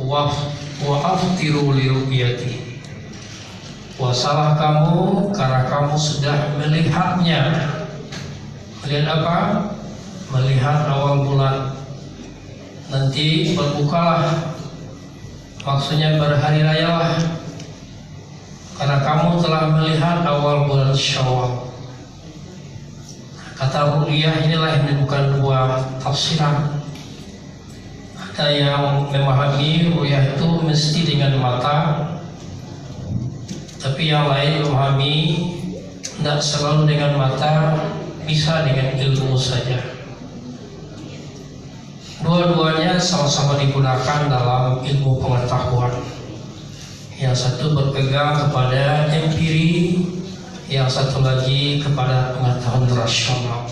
wa aftiru li ru'yati. Puasalah kamu karena kamu sudah melihatnya. Melihat apa? Melihat awal bulan. Nanti berbukalah, maksudnya berhari rayalah, karena kamu telah melihat awal bulan Syawal. Kata ru'yah inilah yang bukan dua tafsiran. Ada yang memahami ru'yah itu mesti dengan mata, tapi yang lain memahami tidak selalu dengan mata, bisa dengan ilmu saja. Dua-duanya sama-sama digunakan dalam ilmu pengetahuan. Yang satu berpegang kepada empiri, yang satu lagi kepada pengetahuan rasional.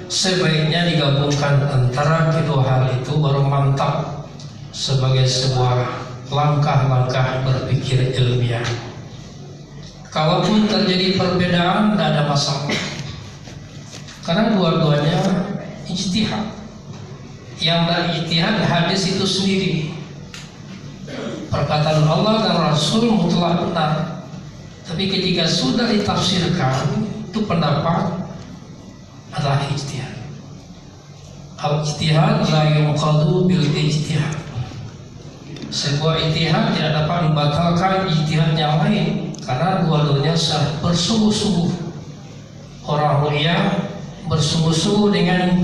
Sebaiknya digabungkan antara kedua hal itu baru mantap sebagai sebuah langkah-langkah berpikir ilmiah. Kalaupun terjadi perbedaan, tidak ada masalah, karena dua-duanya ijtihad. Yang berijtihad hadis itu sendiri. Perkataan Allah dan Rasul mutlak benar, tapi ketika sudah ditafsirkan, itu pendapat adalah ijtihad. Al-ijtihad la yuqadu bil ijtihad. Sebuah ijtihad tidak dapat membatalkan ijtihad yang lain, karena dua-duanya bersungguh-sungguh. Orang ru'yah bersungguh-sungguh dengan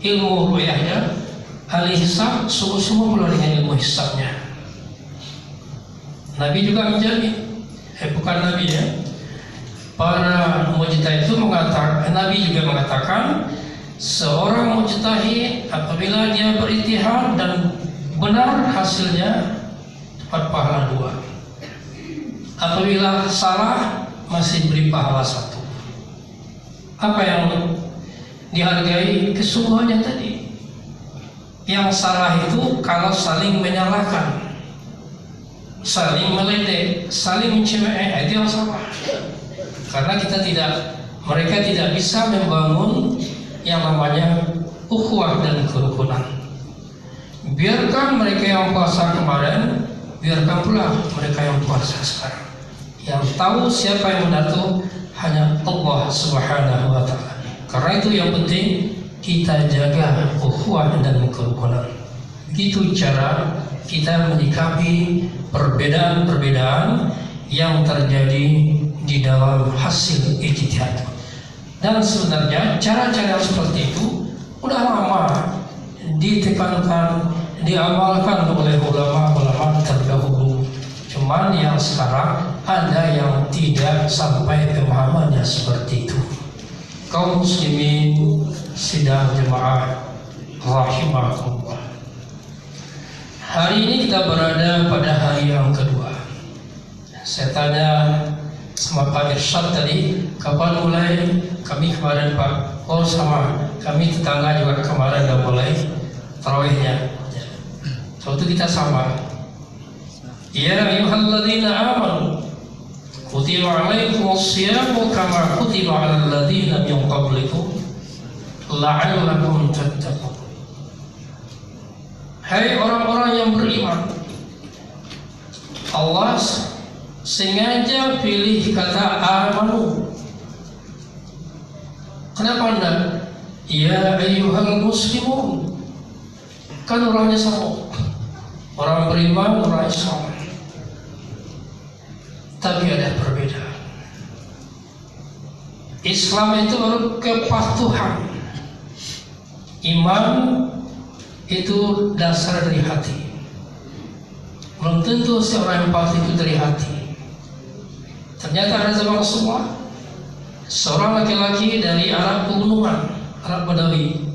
ilmu ru'yahnya, ahli hisab sungguh-sungguh pula dengan ilmu hisabnya. Nabi juga menjamin, bukan Nabi ya, para mujtahid itu mengatakan, Nabi juga mengatakan, seorang mujtahid apabila dia berijtihad dan benar hasilnya dapat pahala 2. Apabila salah masih beri pahala 1. Apa yang dihargai? Kesungguhannya tadi. Yang salah itu kalau saling menyalahkan, saling meledek, saling mencemooh, itu yang salah. Karena mereka tidak bisa membangun yang namanya ukhuwah dan kerukunan. Biarkan mereka yang puasa kemarin, biarkan pula mereka yang puasa sekarang. Yang tahu siapa yang benar itu hanya Allah Subhanahu wa ta'ala. Karena itu yang penting kita jaga ukhuwah dan kerukunan. Begitu cara kita menyikapi perbedaan-perbedaan yang terjadi di dalam hasil ijtihad. Dan sebenarnya cara-cara seperti itu udah lama ditekankan, diamalkan oleh ulama-ulama terdahulu. Cuman yang sekarang ada yang tidak sampai pemahamannya seperti itu. Kaum muslimin sidang jemaah rahimahullah. Hari ini kita berada pada hari yang kedua. Saya tanya sama Pak Irsyad tadi, kapan mulai? Kami kemarin Pak, oh sama kami tetangga juga kemarin udah mulai tarawihnya. Waktu kita sama. Ya ayyuhalladzina amanu kutiba alaikumus syiyamu kama kutiba alal ladzina min qablikum la'allakum tattaqun. Hai orang-orang yang beriman, Allah sengaja pilih kata amanu. Kenapa enggak ya ayyuhal muslimun? Kan orangnya sama, orang beriman, orang Islam, tapi ada perbedaan. Islam itu baru kepatuhan, iman itu dasar dari hati. Belum tentu seorang yang patuh itu dari hati. Ternyata ada zaman Rasulullah, seorang laki-laki dari Arab pegunungan, Arab Badawi,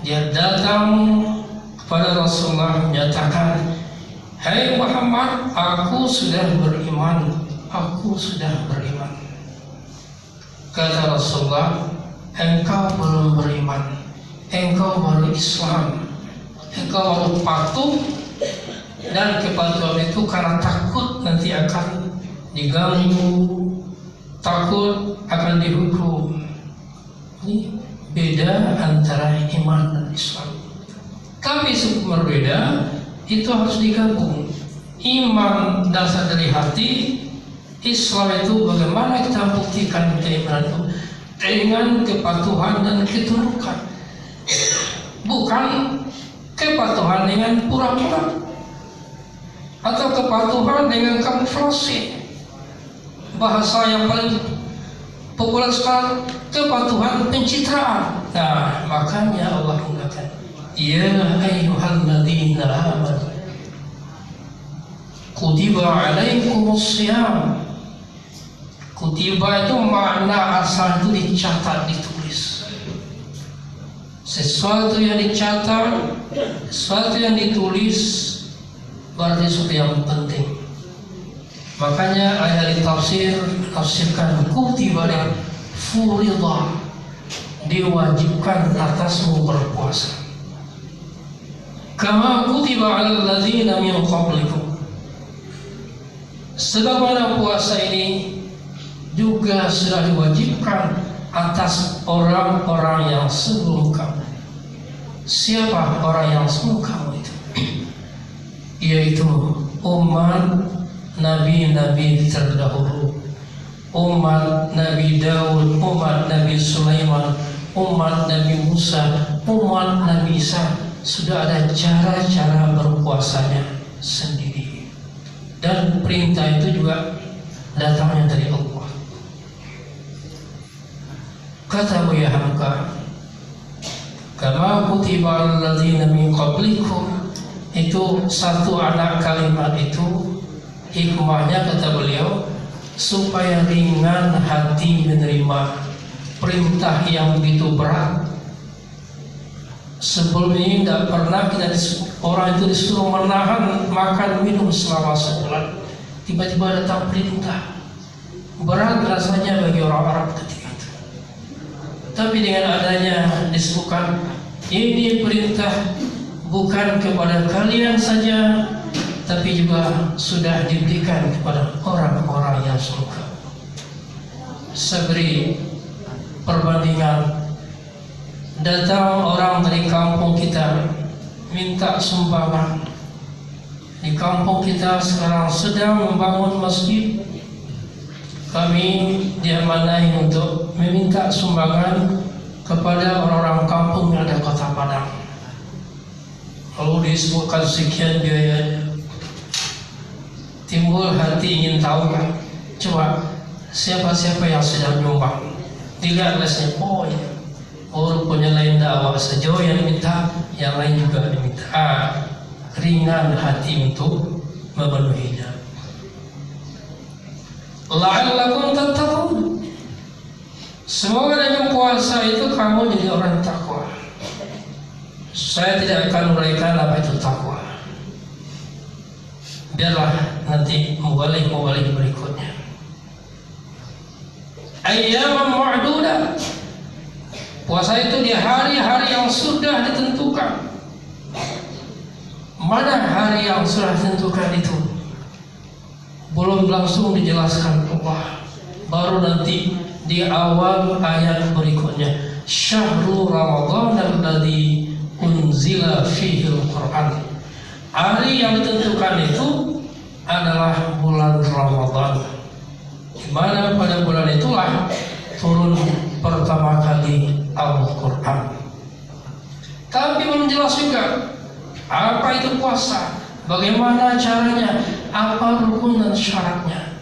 dia datang kepada Rasulullah menyatakan, hai Muhammad, aku sudah beriman, aku sudah beriman. Kata Rasulullah, engkau belum beriman, engkau baru Islam, engkau baru patuh. Dan kepatuhan itu karena takut nanti akan diganggu, takut akan dihukum. Ini beda antara iman dan Islam. Tapi berbeda itu harus digabung. Iman dasar dari hati, Islam itu bagaimana kita buktikan keimanan itu dengan kepatuhan dan ketundukan, bukan kepatuhan dengan pura-pura atau kepatuhan dengan kamuflase. Bahasa yang paling populer sekarang, kepatuhan pencitraan. Nah, makanya Allah mengatakan, ya ayyuhalladzina amanu kutiba alaikumus syiyam. Kutiba itu makna asal itu dicatat, ditulis. Sesuatu yang dicatat, sesuatu yang ditulis, berarti sesuatu yang penting. Makanya ayat ditafsirkan kutiba dan furidah, diwajibkan atasmu berpuasa. Kama kutiba alal ladzina min qablikum, sebagaimana puasa ini juga sudah diwajibkan atas orang-orang yang sebelum kamu. Siapa orang yang sebelum kamu itu? Yaitu umat Nabi-Nabi terdahulu, umat Nabi Daud, umat Nabi Sulaiman, umat Nabi Musa, umat Nabi Isa. Sudah ada cara-cara berpuasanya sendiri, dan perintah itu juga datangnya dari Allah. Kata Buya Hamka, kama kutiba alal ladzina min qablikum, itu satu anak kalimat itu hikmahnya, kata beliau, supaya ringan hati menerima perintah yang begitu berat. Sebelum ini tidak pernah orang itu disuruh menahan makan minum selama sebulan, tiba-tiba datang perintah. Berat rasanya bagi orang Arab ketika itu. Tapi dengan adanya disebutkan ini perintah bukan kepada kalian saja, tapi juga sudah diberikan kepada orang-orang yang suka. Seberi perbandingan, datang orang dari kampung kita minta sumbangan. Di kampung kita sekarang sedang membangun masjid. Kami diamanai untuk meminta sumbangan kepada orang-orang kampung yang ada Kota Padang. Lalu disebutkan sekian biayanya. Timbul hati ingin tahu kan, coba siapa-siapa yang sedang nyumbang. Dilihat lesnya, oh ya, rupanya lain dakwah saja yang diminta, yang lain juga diminta. Ringan hati untuk memenuhinya. La'allakum tattaqun, semoga dengan puasa itu kamu jadi orang takwa. Saya tidak akan uraikan apa itu takwa, biarlah nanti mubalik berikutnya. Ayyaman ma'dudat, puasa itu di hari-hari yang sudah ditentukan. Mana hari yang sudah ditentukan itu? Belum langsung dijelaskan Allah, baru nanti di awal ayat berikutnya. Syahrul Ramadan alladzi unzila fihi al-Qur'an. Hari yang ditentukan itu adalah bulan Ramadan, di mana pada bulan itulah turun pertama kali Al-Quran. Tapi belum jelas juga apa itu puasa, bagaimana caranya, apa rukun dan syaratnya.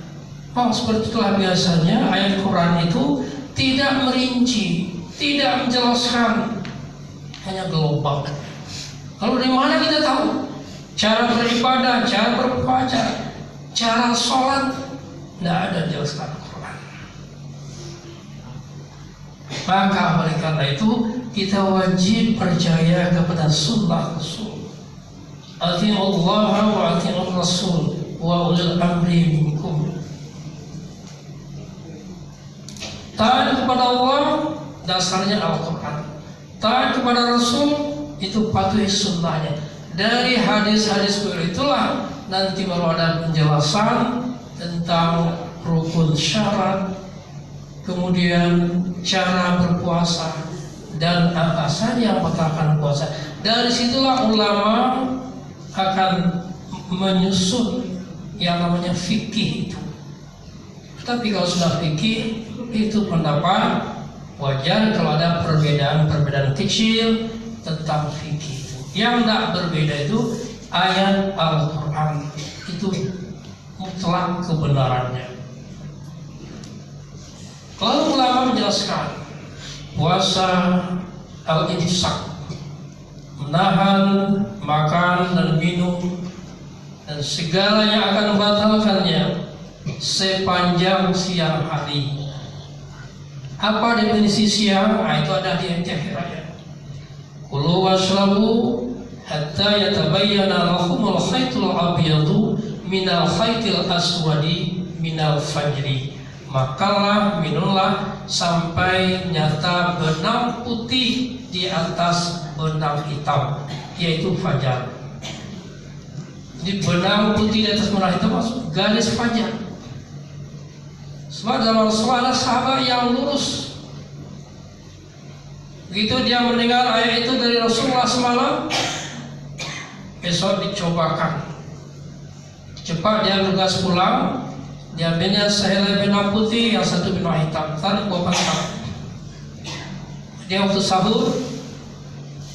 Seperti itulah biasanya ayat Quran itu tidak merinci, tidak menjelaskan, hanya global. Lalu dari mana kita tahu cara beribadah, cara berpuasa, cara sholat? Tidak ada dijelaskan Al-Quran. Maka oleh karena itu kita wajib percaya kepada sunnah Rasul. Ati'ullaha wa ati'ur Rasul wa ulil amri minkum. Taat kepada Allah dasarnya Al-Quran. Taat kepada Rasul itu patuhi sunnahnya. Dari hadis-hadis itulah nanti baru ada penjelasan tentang rukun syarat, kemudian cara berpuasa, dan apa saja yang membatalkan puasa. Dari situlah ulama akan menyusun yang namanya fikih itu. Tapi kalau sudah fikih itu pendapat wajar kalau ada perbedaan kecil tentang fikih itu. Yang tidak berbeda itu ayat Al-Quran, itu mutlak kebenarannya. Lalu ulama menjelaskan puasa al-imsak, menahan makan dan minum dan segala yang akan membatalkannya sepanjang siang hari. Apa definisi siang? Itu ada di akhir ayat. Kulu washrabu hatta yatabayyana lakumul khaytul abyadu minal khaytil aswadi minal fajri. Makanlah, minumlah sampai nyata benang putih di atas benang hitam, yaitu fajar. Jadi benang putih di atas benang hitam maksud garis fajar. Sebab dalam Rasulullah ada sahabat yang lurus. Begitu dia mendengar ayat itu dari Rasulullah semalam, besok dicobakan. Cepat dia bergegas pulang. Dia ambilnya sehelai benang putih, yang satu benang hitam. Tarik buah pangkal. Dia waktu sahur,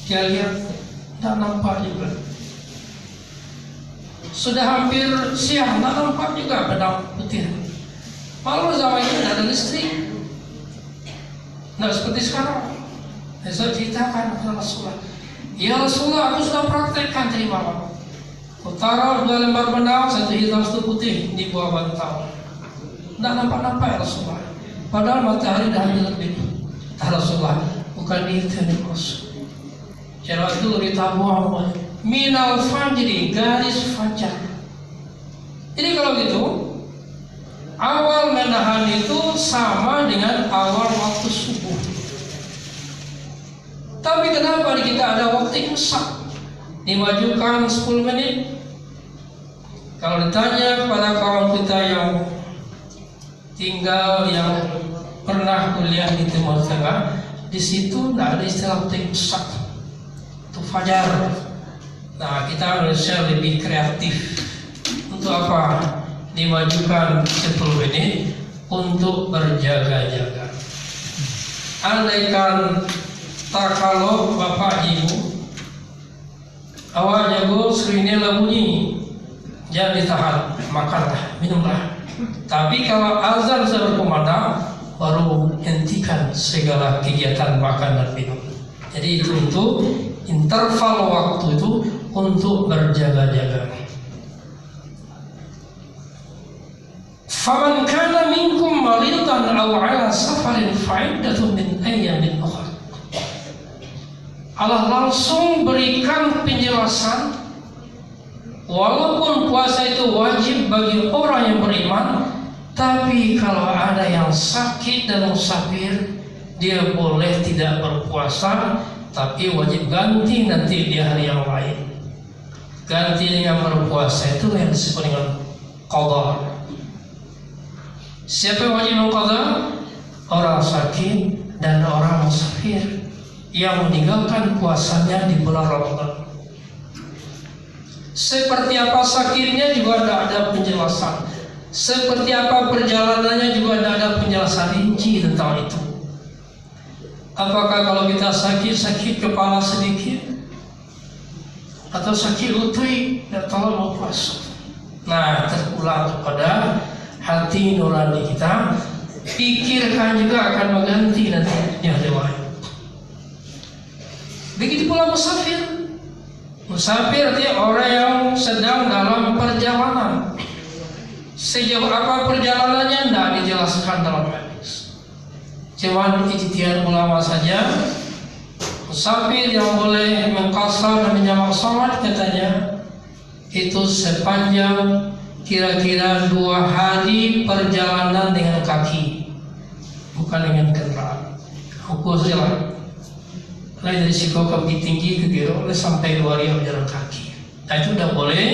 dia lihat tak nampak juga. Sudah hampir siang, tak nampak juga benang putih. Malu zaman ini tidak ada listrik, tidak seperti sekarang. Besok ceritakan kepada Rasulullah, ya Rasulullah, aku sudah praktekkan tadi malam. Aku taruh 2 lembar benang, satu hitam satu putih di bawah bantal. Tidak nampak-nampak ya Rasulullah. Padahal matahari dah hampir lebih. Rasulullah, bukan itu yang dimaksud. Cara itu lebih tahu minal fajri, garis fajar. Jadi kalau gitu, awal menahan itu sama dengan awal waktu subuh. Tapi kenapa di kita ada waktu imsak? Dimajukan 10 menit. Kalau ditanya kepada kawan kita yang tinggal, yang pernah kuliah di Timur Tengah, di situ tidak ada istilah waktu imsak, itu fajar. Nah, kita harusnya lebih kreatif. Untuk apa? Dimajukan 10 menit untuk berjaga-jaga. Andaikan tak kalau bapak ibu awak jago serinela bunyi, jangan ditahan, makanlah, minumlah. Tapi kalau azan sudah berkumandang, baru hentikan segala kegiatan makan dan minum. Jadi itu untuk interval waktu itu untuk berjaga-jaga. Faman kana minkum maridan aw ala safarin fa'iddatun min ayyamin ukhra. Allah langsung berikan penjelasan, walaupun puasa itu wajib bagi orang yang beriman, tapi kalau ada yang sakit dan musafir, dia boleh tidak berpuasa, tapi wajib ganti nanti di hari yang lain. Ganti dengan berpuasa itu yang disebut dengan qadha. Siapa yang wajib mengqadha? Orang sakit dan orang musafir yang meninggalkan puasanya di bulan Ramadan. Seperti apa sakitnya juga tidak ada penjelasan. Seperti apa perjalanannya juga tidak ada penjelasan rinci tentang itu. Apakah kalau kita sakit kepala sedikit, atau sakit lutut, tidak tahu mau puasa. Nah, terulang kepada hati nurani kita. Pikirkan juga akan mengganti nanti yang lewat. Begitu pula musafir. Musafir artinya orang yang sedang dalam perjalanan. Sejauh apa perjalanannya tidak dijelaskan dalam hadis. Cuma ijtihad ulama saja. Musafir yang boleh mengqasar dan menjamak salat katanya itu sepanjang kira-kira 2 hari perjalanan dengan kaki, bukan dengan kendaraan. Ukur saja. Mulai dari Siko ke Tinggi ke Giro sampai 2 hari berjalan kaki. Nah, itu sudah boleh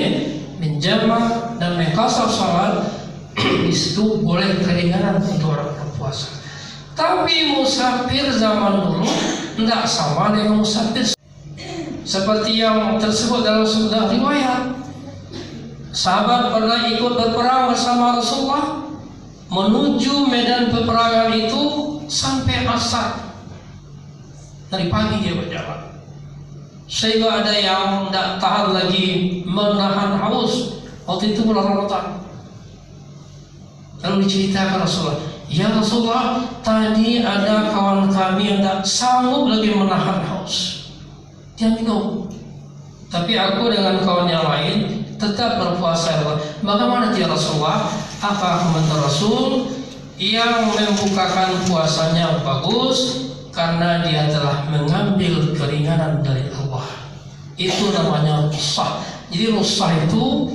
menjamak dan mengqasar salat. Di situ boleh keringanan untuk orang berpuasa. Tapi musafir zaman dulu tidak sama dengan musafir seperti yang tersebut dalam sebuah riwayat. Sahabat pernah ikut berperang bersama Rasulullah, menuju medan peperangan itu sampai asar. Dari pagi dia berjalan, sehingga ada yang tidak tahan lagi menahan haus. Waktu itu bulan Ramadan. Lalu diceritakan Rasulullah, ya Rasulullah, tadi ada kawan kami yang tidak sanggup lagi menahan haus, dia minum. Tapi aku dengan kawan yang lain tetap berpuasa. Bagaimana dia Rasulullah? Apa komentar Rasul? Yang membukakan puasanya bagus karena dia telah mengambil keringanan dari Allah. Itu namanya rukhsah. Jadi rukhsah itu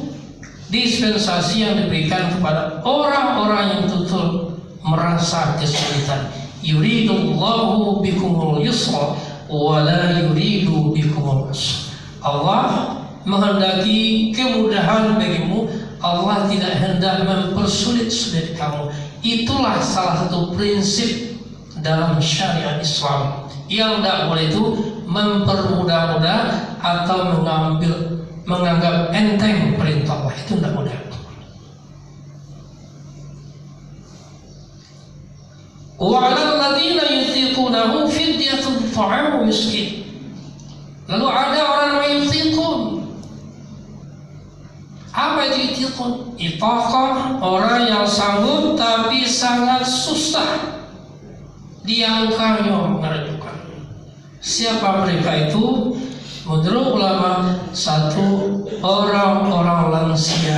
dispensasi yang diberikan kepada orang-orang yang betul merasa kesulitan. Yuridullahu bikumul yusra wa la yuridu bikumul usra. Allah menghendaki kemudahan bagimu, Allah tidak hendak mempersulit-sulit kamu. Itulah salah satu prinsip dalam syariat Islam. Yang tidak boleh itu mempermudah-mudah atau menganggap enteng perintah Allah. Itu tidak boleh. Wa 'alal ladzina yutiqunahu fidyatun ta'amu miskin. Lalu ada orang yang yutiqun. Apa itu yutiqun? Itaqah, orang yang sanggup tapi sangat susah diangkanya mengajukan. Siapa mereka itu? Menurut ulama, satu, orang-orang lansia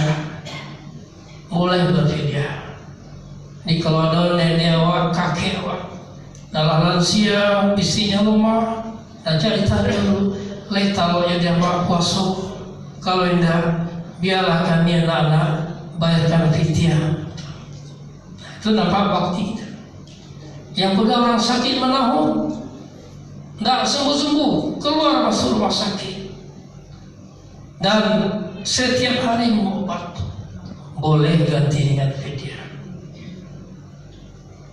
mulai berfidyah. Di keluarga nenek awak, kakek awak, dalam lansia, istrinya lemah, dan cari dulu. Lek kalau dia buat puasa, kalau tidak, biarlah kami anak-anak bayarkan fidyah. Itu nampak bakti. Yang kedua, orang sakit menahun, tidak sembuh-sembuh, keluar masuk rumah sakit, dan setiap hari mengobat, boleh ganti dengan fidyah.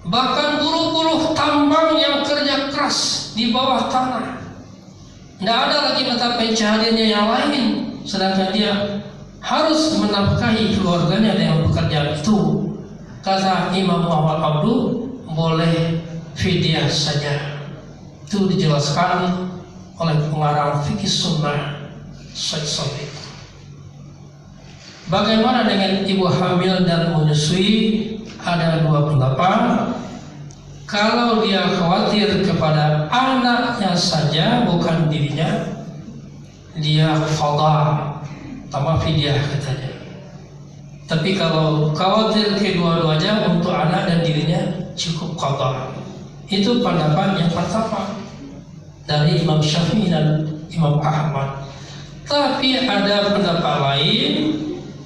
Bahkan buruh-buruh tambang yang kerja keras di bawah tanah, tidak ada lagi mata pencahariannya yang lain, sedangkan dia harus menafkahi keluarganya dengan pekerjaan itu. Kata Imam Muhammad Abdul, boleh fidyah saja. Itu dijelaskan oleh pengarang fikih sunnah Syekh Sadiq. Bagaimana dengan ibu hamil dan menyusui? Ada dua pendapat. Kalau dia khawatir kepada anaknya saja, bukan dirinya, dia qadha, tambah fidyah katanya. Tapi kalau khawatir kedua-duanya, untuk anak dan dirinya cukup qadha. Itu pendapat yang pertama dari Imam Syafi'i dan Imam Ahmad. Tapi ada pendapat lain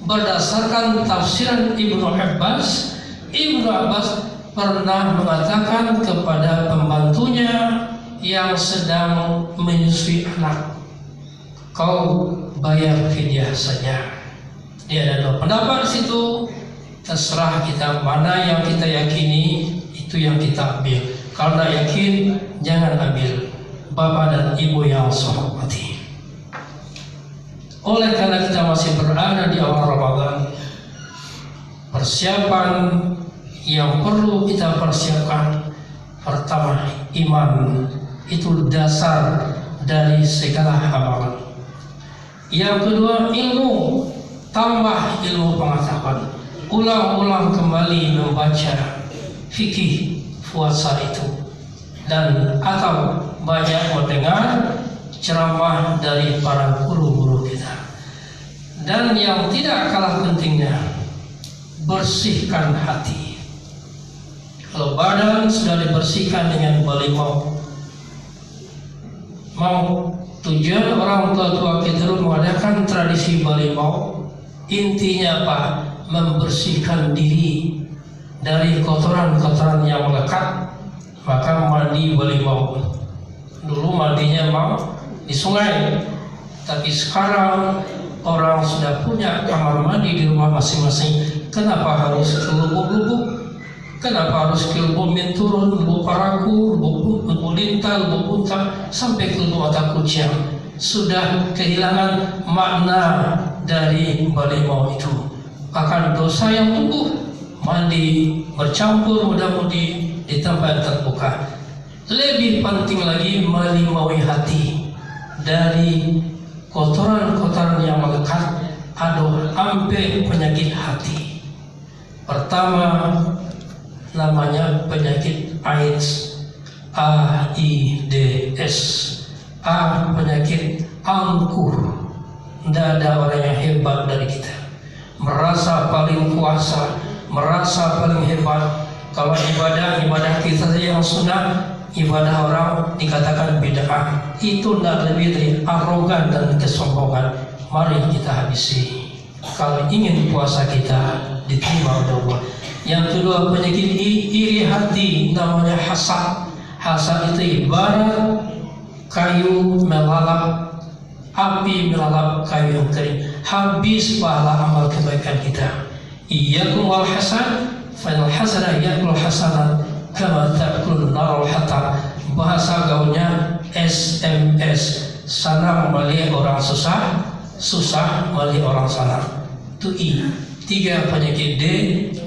berdasarkan tafsiran Ibnu Abbas. Ibnu Abbas pernah mengatakan kepada pembantunya yang sedang menyusui anak, kau bayar fidyah saja. Dia ada dua pendapat di situ. Terserah kita, mana yang kita yakini itu yang kita ambil. Kalau tidak yakin, jangan ambil. Bapak dan ibu yang saya hormati, oleh karena kita masih berada di awal Ramadan, persiapan yang perlu kita persiapkan, pertama, iman. Itu dasar dari segala amalan. Yang kedua, ilmu. Tambah ilmu pengetahuan. Ulang-ulang kembali membaca fikih puasa itu, dan atau banyak mendengar ceramah dari para guru-guru kita. Dan yang tidak kalah pentingnya, bersihkan hati. Kalau badan sudah dibersihkan dengan balimau, mau tujuan orang tua-tua kita dulu mengadakan tradisi balimau, intinya apa? Membersihkan diri dari kotoran-kotoran yang melekat. Maka mandi balimau. Dulu mandinya mau di sungai, tapi sekarang orang sudah punya kamar mandi di rumah masing-masing. Kenapa harus ke lubuk-lubuk? Kenapa harus ke lubuk Minturun, lubuk Paraku, lubuk Lintal, lubuk Punta, sampai ke lubuk Mata Kucing? sudah kehilangan makna dari balimau itu. Akan dosa yang tumbuh mandi bercampur mudah-mudi di tempat terbuka. Lebih penting lagi melimaui hati dari kotoran-kotoran yang melekat, sampai penyakit hati. Pertama namanya penyakit AIDS, AIDS. Penyakit angkuh. Tidak ada orang yang hebat dari kita, merasa paling kuasa, merasa paling hebat. Kalau ibadah kita saja yang sunnah, ibadah orang dikatakan bid'ah. Itu tidak lebih dari arogan dan kesombongan. Mari kita habisi kalau ingin puasa kita diterima oleh Allah. Yang kedua penyakit iri hati, namanya hasad. Hasad itu ibarat kayu melalap, api melalap kayu yang kering, habis pahala amal kebaikan kita. Iyyakum wal hasad, fa inal hasada ya'kul hasanat kama ta'kulun narul hatab. Bahasa gaulnya SMS, sana melihat orang susah, susah melihat orang sana. Itu I. 3 penyakit D,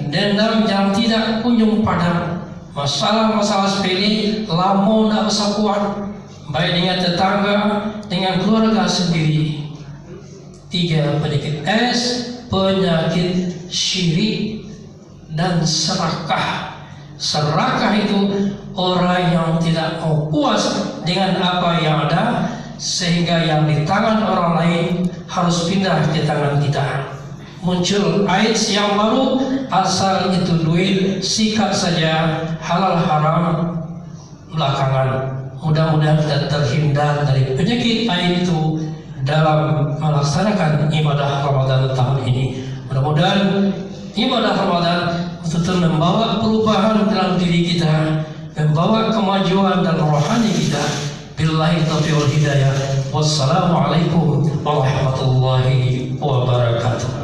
dendam yang tidak kunjung padam. Masalah-masalah sepele lama tidak bisa kuat, baik dengan tetangga, dengan keluarga sendiri. 3 penyakit S, penyakit syirik dan serakah. Serakah itu orang yang tidak mau puas dengan apa yang ada, sehingga yang di tangan orang lain harus pindah ke tangan kita. Muncul AIDS yang baru, asal itu duit, sikat saja, halal haram belakangan. Mudah-mudahan kita terhindar dari penyakit AIDS itu dalam melaksanakan ibadah Ramadan tahun ini. Mudah-mudahan ibadah Ramadan betul-betul membawa perubahan dalam diri kita, membawa kemajuan dalam rohani kita. Billahi taufiq wal hidayah. Wassalamualaikum warahmatullahi wabarakatuh.